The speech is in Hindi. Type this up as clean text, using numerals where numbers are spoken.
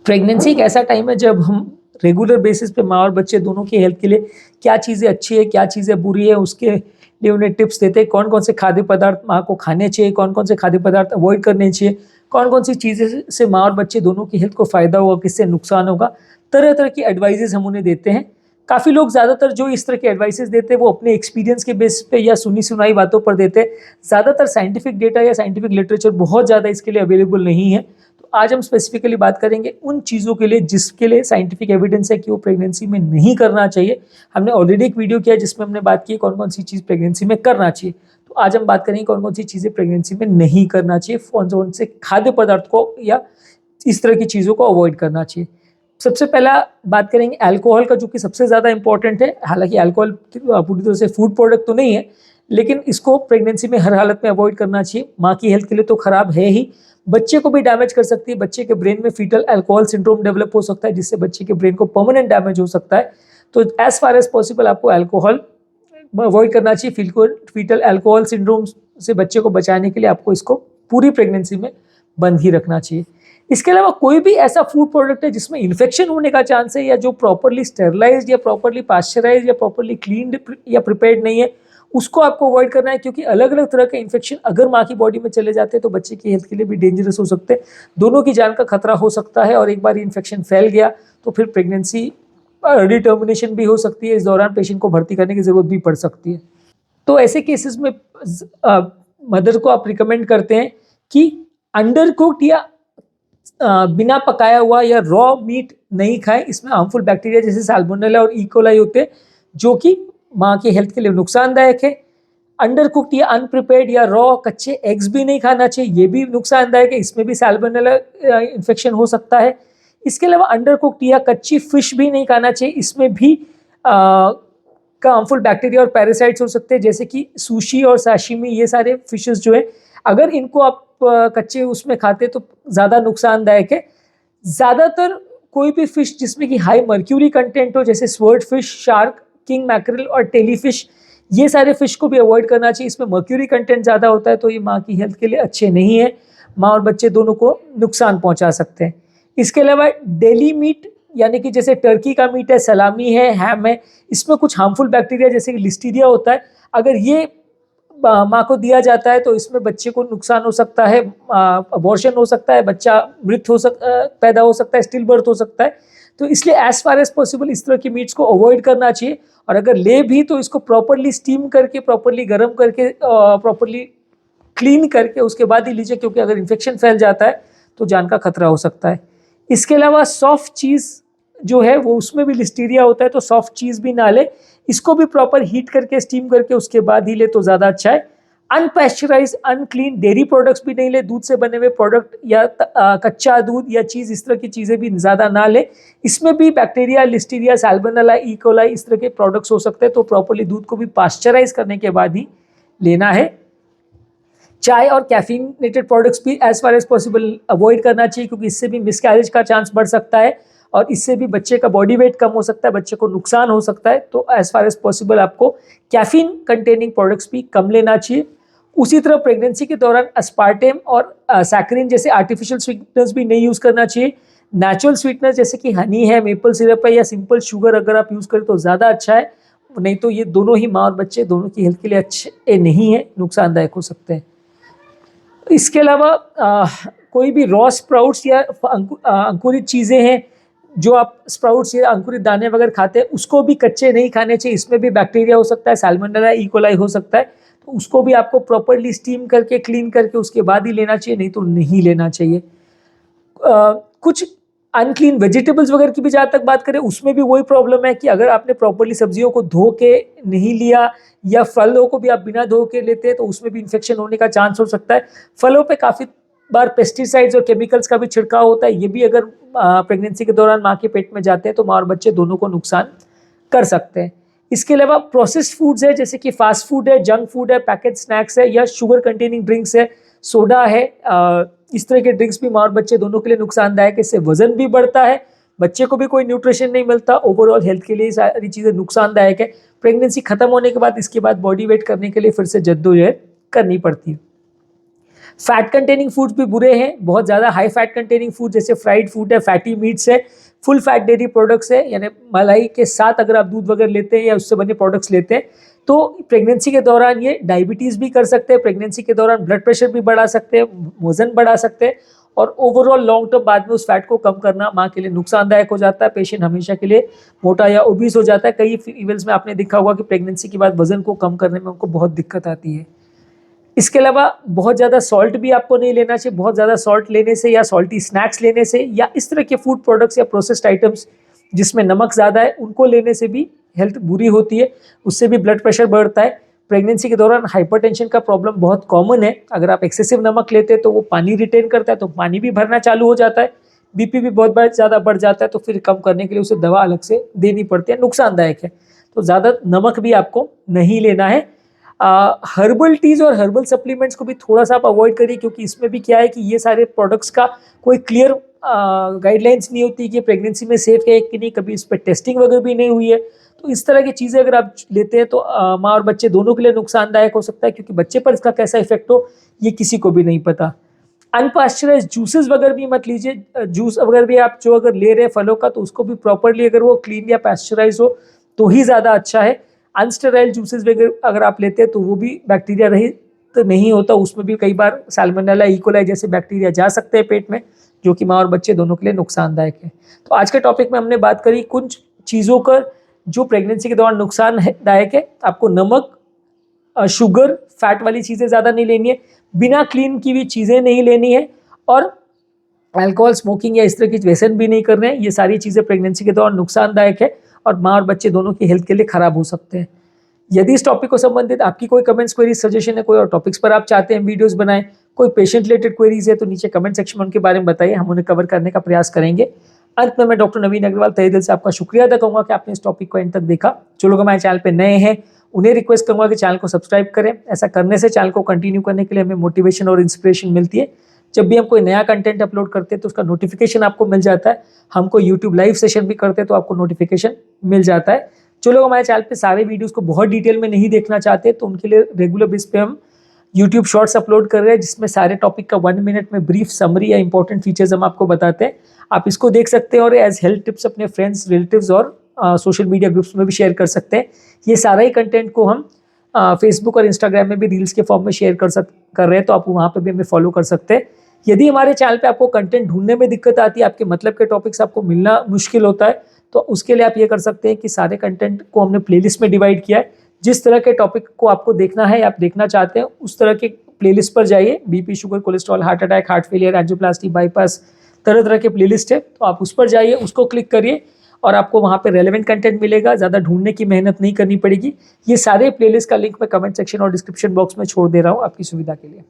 प्रेगनेंसी एक ऐसा टाइम है जब हम रेगुलर बेसिस पे माँ और बच्चे दोनों की हेल्थ के लिए क्या चीज़ें अच्छी है, क्या चीज़ें बुरी है, उसके लिए उन्हें टिप्स देते हैं। कौन कौन से खाद्य पदार्थ माँ को खाने चाहिए, कौन कौन से खाद्य पदार्थ अवॉइड करने चाहिए, कौन कौन सी चीज़ें से माँ और बच्चे दोनों की हेल्थ को फ़ायदा होगा, किससे नुकसान होगा। तरह तरह की एडवाइजेज हम उन्हें देते हैं। काफ़ी लोग ज़्यादातर जो इस तरह के एडवाइसेज देते हैं वो अपने एक्सपीरियंस के बेस पे या सुनी सुनाई बातों पर देते हैं। ज़्यादातर साइंटिफिक डेटा या साइंटिफिक लिटरेचर बहुत ज़्यादा इसके लिए अवेलेबल नहीं है। तो आज हम स्पेसिफिकली बात करेंगे उन चीज़ों के लिए जिसके लिए साइंटिफिक एविडेंस है कि वो प्रेगनेंसी में नहीं करना चाहिए। हमने ऑलरेडी एक वीडियो किया जिसमें हमने बात की कौन कौन सी चीज़ प्रेगनेंसी में करना चाहिए। तो आज हम बात करेंगे कौन कौन सी चीज़ें प्रेगनेंसी में नहीं करना चाहिए, कौन कौन से खाद्य पदार्थ को या इस तरह की चीज़ों को अवॉइड करना चाहिए। सबसे पहला बात करेंगे अल्कोहल का, जो कि सबसे ज़्यादा इंपॉर्टेंट है। हालांकि अल्कोहल पूरी तरह से फूड प्रोडक्ट तो नहीं है, लेकिन इसको प्रेगनेंसी में हर हालत में अवॉइड करना चाहिए। माँ की हेल्थ के लिए तो खराब है ही, बच्चे को भी डैमेज कर सकती है। बच्चे के ब्रेन में फीटल अल्कोहल सिंड्रोम डेवलप हो सकता है, जिससे बच्चे के ब्रेन को परमानेंट डैमेज हो सकता है। तो एज फार एज पॉसिबल आपको अल्कोहल अवॉइड करना चाहिए। फीटल अल्कोहल सिंड्रोम से बच्चे को बचाने के लिए आपको इसको पूरी प्रेगनेंसी में बंद ही रखना चाहिए। इसके अलावा कोई भी ऐसा फूड प्रोडक्ट है जिसमें इन्फेक्शन होने का चांस है, या जो प्रॉपरली स्टेरलाइज्ड या प्रॉपरली पास्चराइज्ड या प्रॉपरली क्लीन्ड या प्रिपेयर्ड नहीं है, उसको आपको अवॉइड करना है। क्योंकि अलग अलग तरह के इन्फेक्शन अगर माँ की बॉडी में चले जाते हैं तो बच्चे की हेल्थ के लिए भी डेंजरस हो सकते हैं। दोनों की जान का खतरा हो सकता है, और एक बार इन्फेक्शन फैल गया तो फिर प्रेगनेंसी अर्ली टर्मिनेशन भी हो सकती है। इस दौरान पेशेंट को भर्ती करने की जरूरत भी पड़ सकती है। तो ऐसे केसेस में मदर को आप रिकमेंड करते हैं कि अंडर कुक्ड या बिना पकाया हुआ या रॉ मीट नहीं खाएं। इसमें हार्मफुल बैक्टीरिया जैसे साल्मोनेला और इकोलाई होते हैं, जो कि माँ की हेल्थ के लिए नुकसानदायक है। अंडर कुक्ड या अनप्रिपेयर्ड या रॉ कच्चे एग्स भी नहीं खाना चाहिए, ये भी नुकसानदायक है। इसमें भी साल्मोनेला इन्फेक्शन हो सकता है। इसके अलावा अंडर कुक्ड या कच्ची फिश भी नहीं खाना चाहिए, इसमें भी हार्मफुल बैक्टीरिया और पैरासाइट्स हो सकते हैं, जैसे कि सुशी और साशिमी। ये सारे फिशेस जो है, अगर इनको आप कच्चे उसमें खाते तो ज़्यादा नुकसानदायक है। ज़्यादातर कोई भी फिश जिसमें कि हाई मर्क्यूरी कंटेंट हो, जैसे sword fish, shark, king mackerel और टेली फिश, ये सारे फिश को भी अवॉइड करना चाहिए। इसमें मर्क्यूरी कंटेंट ज़्यादा होता है, तो ये माँ की हेल्थ के लिए अच्छे नहीं है। माँ और बच्चे दोनों को नुकसान पहुँचा सकते हैं। इसके अलावा डेली मीट, यानी कि जैसे टर्की का मीट है, सलामी है, हैम है, इसमें कुछ हार्मफुल बैक्टीरिया जैसे कि लिस्टीरिया होता है। अगर ये माँ को दिया जाता है तो इसमें बच्चे को नुकसान हो सकता है, अबॉर्शन हो सकता है, बच्चा मृत पैदा हो सकता है, स्टिल बर्थ हो सकता है। तो इसलिए एज फार एज पॉसिबल इस तरह की मीट्स को अवॉइड करना चाहिए। और अगर ले भी तो इसको प्रॉपरली स्टीम करके, प्रॉपरली गर्म करके, प्रॉपरली क्लीन करके उसके बाद ही लीजिए, क्योंकि अगर इन्फेक्शन फैल जाता है तो जान का खतरा हो सकता है। इसके अलावा सॉफ्ट चीज़ जो है वो, उसमें भी लिस्टीरिया होता है, तो सॉफ्ट चीज़ भी ना ले। इसको भी प्रॉपर हीट करके, स्टीम करके उसके बाद ही ले तो ज़्यादा अच्छा है। अनपेस्चराइज, अनक्लीन डेयरी प्रोडक्ट्स भी नहीं ले। दूध से बने हुए प्रोडक्ट या कच्चा दूध या चीज़, इस तरह की चीज़ें भी ज़्यादा ना ले। इसमें भी बैक्टीरिया, लिस्टीरिया, साल्मोनेला, इकोलाई, इस तरह के प्रोडक्ट्स हो सकते हैं। तो प्रॉपरली दूध को भी पास्चराइज करने के बाद ही लेना है। चाय और कैफीनेटेड प्रोडक्ट्स भी as far as possible avoid करना चाहिए, क्योंकि इससे भी मिसकैरेज का चांस बढ़ सकता है और इससे भी बच्चे का बॉडी वेट कम हो सकता है, बच्चे को नुकसान हो सकता है। तो एज फार एज पॉसिबल आपको कैफीन कंटेनिंग प्रोडक्ट्स भी कम लेना चाहिए। उसी तरह प्रेगनेंसी के दौरान अस्पार्टेम और सैकरिन जैसे आर्टिफिशियल स्वीटनर्स भी नहीं यूज़ करना चाहिए। नेचुरल स्वीटनर जैसे कि हनी है, मेपल सिरप है या सिंपल शुगर अगर आप यूज़ करें तो ज़्यादा अच्छा है। नहीं तो ये दोनों ही माँ और बच्चे दोनों की हेल्थ के लिए अच्छे नहीं है, नुकसानदायक हो सकते हैं। इसके अलावा कोई भी रॉ स्प्राउट्स या अंकुरित चीज़ें हैं, जो आप स्प्राउट्स या अंकुरित दाने वगैरह खाते हैं, उसको भी कच्चे नहीं खाने चाहिए। इसमें भी बैक्टीरिया हो सकता है, साल्मोनेला, इकोलाई हो सकता है। तो उसको भी आपको प्रॉपरली स्टीम करके, क्लीन करके उसके बाद ही लेना चाहिए, नहीं तो नहीं लेना चाहिए। कुछ अनक्लीन वेजिटेबल्स वगैरह की भी जहाँ तक बात करें, उसमें भी वही प्रॉब्लम है कि अगर आपने प्रॉपरली सब्जियों को धो के नहीं लिया या फलों को भी आप बिना धो के लेते हैं तो उसमें भी इन्फेक्शन होने का चांस हो सकता है। फलों पे काफ़ी बार पेस्टिसाइड्स और केमिकल्स का भी छिड़काव होता है। ये भी अगर प्रेगनेंसी के दौरान माँ के पेट में जाते हैं तो माँ और बच्चे दोनों को नुकसान कर सकते हैं। इसके अलावा प्रोसेस्ड फूड्स है, जैसे कि फास्ट फूड है, जंक फूड है, पैकेट स्नैक्स है या शुगर कंटेनिंग ड्रिंक्स है, सोडा है, इस तरह के ड्रिंक्स भी माँ और बच्चे दोनों के लिए नुकसानदायक है। इससे वजन भी बढ़ता है, बच्चे को भी कोई न्यूट्रिशन नहीं मिलता। ओवरऑल हेल्थ के लिए सारी चीज़ें नुकसानदायक है। प्रेगनेंसी खत्म होने के बाद इसके बाद बॉडी वेट करने के लिए फिर से जद्दोजहद करनी पड़ती है। फैट कंटेनिंग फूड्स भी बुरे हैं, बहुत ज़्यादा हाई फैट कंटेनिंग फूड जैसे फ्राइड फूड है, फैटी मीट्स है, फुल फैट डेयरी प्रोडक्ट्स है, यानी मलाई के साथ अगर आप दूध वगैरह लेते हैं या उससे बने प्रोडक्ट्स लेते हैं तो प्रेगनेंसी के दौरान ये डायबिटीज़ भी कर सकते हैं, प्रेगनेंसी के दौरान ब्लड प्रेशर भी बढ़ा सकते हैं, वजन बढ़ा सकते हैं और ओवरऑल लॉन्ग टर्म बाद में उस फैट को कम करना माँ के लिए नुकसानदायक हो जाता है। पेशेंट हमेशा के लिए मोटा या ओबीस हो जाता है। कई फीमेल्स में आपने देखा होगा कि प्रेगनेंसी के बाद वजन को कम करने में उनको बहुत दिक्कत आती है। इसके अलावा बहुत ज़्यादा सॉल्ट भी आपको नहीं लेना चाहिए। बहुत ज़्यादा सॉल्ट लेने से या सॉल्टी स्नैक्स लेने से या इस तरह के फूड प्रोडक्ट्स या प्रोसेस्ड आइटम्स जिसमें नमक ज़्यादा है उनको लेने से भी हेल्थ बुरी होती है, उससे भी ब्लड प्रेशर बढ़ता है। प्रेगनेंसी के दौरान हाइपरटेंशन का प्रॉब्लम बहुत कॉमन है। अगर आप एक्सेसिव नमक लेते हैं तो वो पानी रिटेन करता है, तो पानी भी भरना चालू हो जाता है, बीपी भी बहुत बार ज़्यादा बढ़ जाता है, तो फिर कम करने के लिए उसे दवा अलग से देनी पड़ती है, नुकसानदायक है। तो ज़्यादा नमक भी आपको नहीं लेना है। हर्बल टीज और हर्बल सप्लीमेंट्स को भी थोड़ा सा आप अवॉइड करिए, क्योंकि इसमें भी क्या है कि ये सारे प्रोडक्ट्स का कोई क्लियर गाइडलाइंस नहीं होती कि प्रेगनेंसी में सेफ है कि नहीं, कभी इस पर टेस्टिंग वगैरह भी नहीं हुई है। तो इस तरह की चीज़ें अगर आप लेते हैं तो माँ और बच्चे दोनों के लिए नुकसानदायक हो सकता है, क्योंकि बच्चे पर इसका कैसा इफेक्ट हो ये किसी को भी नहीं पता। अनपास्चराइज जूसेस वगैरह भी मत लीजिए। जूस वगैरह भी आप जो अगर ले रहे हैं फलों का तो उसको भी प्रॉपरली अगर वो क्लीन या पास्चराइज हो तो ही ज़्यादा अच्छा है। अनस्टेराइल जूसेस वगैरह अगर आप लेते हैं तो वो भी बैक्टीरिया रहित तो नहीं होता, उसमें भी कई बार सैल्मोनेला इकोलाई जैसे बैक्टीरिया जा सकते हैं पेट में, जो कि माँ और बच्चे दोनों के लिए नुकसानदायक है। तो आज के टॉपिक में हमने बात करी कुछ चीज़ों का जो प्रेगनेंसी के दौरान नुकसानदायक है। आपको नमक, शुगर, फैट वाली चीज़ें ज़्यादा नहीं लेनी है, बिना क्लीन की भी चीज़ें नहीं लेनी है, और अल्कोहल, स्मोकिंग या इस तरह की व्यसन भी नहीं करने हैं। ये सारी चीज़ें प्रेगनेंसी के दौरान नुकसानदायक है और माँ और बच्चे दोनों की हेल्थ के लिए खराब हो सकते हैं। यदि इस टॉपिक को संबंधित आपकी कोई कमेंट्स, क्वेरीज, सजेशन है, कोई और टॉपिक्स पर आप चाहते हैं वीडियोस बनाएं, कोई पेशेंट रिलेटेड क्वेरीज है तो नीचे कमेंट सेक्शन में उनके बारे में बताइए, हम उन्हें कवर करने का प्रयास करेंगे। अंत में मैं डॉक्टर नवीन अग्रवाल तहे दिल से आपका शुक्रिया अदा करूंगा कि आपने इस टॉपिक को एंड तक देखा। जो लोग हमारे चैनल पर नए हैं उन्हें रिक्वेस्ट करूंगा कि चैनल को सब्सक्राइब करें। ऐसा करने से चैनल को कंटिन्यू करने के लिए हमें मोटिवेशन और इंस्पिरेशन मिलती है। जब भी हम कोई नया कंटेंट अपलोड करते हैं तो उसका नोटिफिकेशन आपको मिल जाता है। हम कोई यूट्यूब लाइव सेशन भी करते हैं तो आपको नोटिफिकेशन मिल जाता है। जो लोग हमारे चैनल पे सारे वीडियोस को बहुत डिटेल में नहीं देखना चाहते तो उनके लिए रेगुलर बेस पे हम यूट्यूब शॉर्ट्स अपलोड कर रहे हैं, जिसमें सारे टॉपिक का 1 मिनट में ब्रीफ समरी या इंपॉर्टेंट फीचर्स हम आपको बताते हैं। आप इसको देख सकते हैं और एज हेल्थ टिप्स अपने फ्रेंड्स, रिलेटिव्स और सोशल मीडिया ग्रुप्स में भी शेयर कर सकते हैं। ये सारा ही कंटेंट को हम फेसबुक और इंस्टाग्राम में भी रील्स के फॉर्म में शेयर कर रहे हैं, तो आप वहाँ पर भी हमें फॉलो कर सकते हैं। यदि हमारे चैनल पे आपको कंटेंट ढूंढने में दिक्कत आती है, आपके मतलब के टॉपिक्स आपको मिलना मुश्किल होता है, तो उसके लिए आप ये कर सकते हैं कि सारे कंटेंट को हमने प्लेलिस्ट में डिवाइड किया है। जिस तरह के टॉपिक को आपको देखना है या आप देखना चाहते हैं उस तरह के प्लेलिस्ट पर जाइए। BP, sugar, cholesterol, heart attack, heart failure, angioplasty, bypass, तरह तरह के प्लेलिस्ट है, तो आप उस पर जाइए, उसको क्लिक करिए और आपको वहाँ पे रेलेवेंट कंटेंट मिलेगा। ज़्यादा ढूंढने की मेहनत नहीं करनी पड़ेगी। ये सारे प्लेलिस्ट का लिंक मैं कमेंट सेक्शन और डिस्क्रिप्शन बॉक्स में छोड़ दे रहा हूँ आपकी सुविधा के लिए।